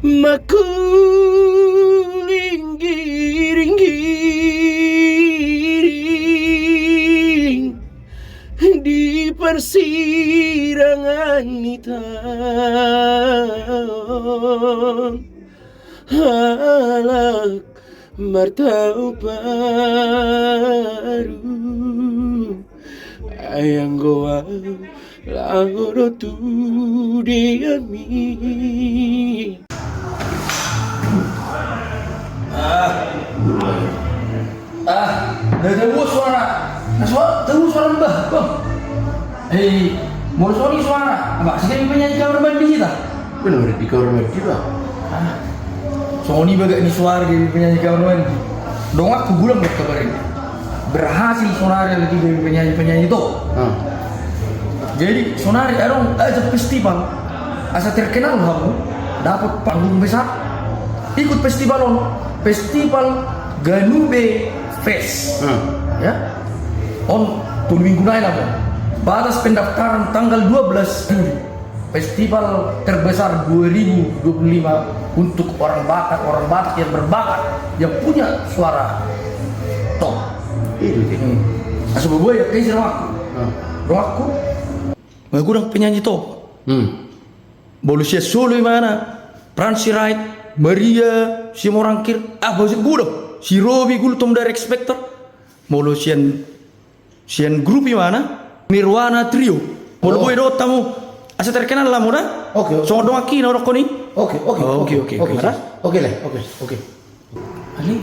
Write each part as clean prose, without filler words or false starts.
Makulinggiring di persidangan hitam, halak martau baru ayang goa langoro tu diami. Dah tahu suara. Tahu suara mbah, bang. Mau suara suara. Mbak, sekali penyanyi kamar mandi kita. Benar di kamar mandi bang. Sony bagai ini suara dari penyanyi kamar mandi. Dong aku gulang buat kabar ini. Berhasil Sonari lagi dari penyanyi itu. Jadi Sonari orang aja festival. Asa terkenal kamu dapat panggung besar. Ikut festival Ganube Fest. Ya. On tuh minggu lain apa? Batas pendaftaran tanggal 12 Juli. Festival terbesar 2025 untuk orang Batak yang berbakat, yang punya suara top. Itu sih. Asal gue ya kayak aku. Aku udah penyanyi top. Bolusia Solo mana? Pransi Right, Maria, si Morangkir, bahasa gue si Robi gue tom dari Expector. Bolusian grup mana? Nirwana Trio. Bolu gue do tamu. Asa terkenal lah muda. Oke. Soal dong aki na koni. Oke. Oke lah. Ali.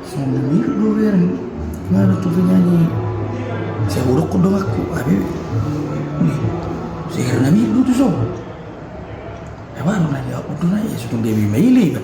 Soal mir gue yang mana tuh penyanyi. Saya uruk dong aku. Abi. Saya kira nami lu tuh so. Mana nanya aku tuh nanya sudah Dewi Meili.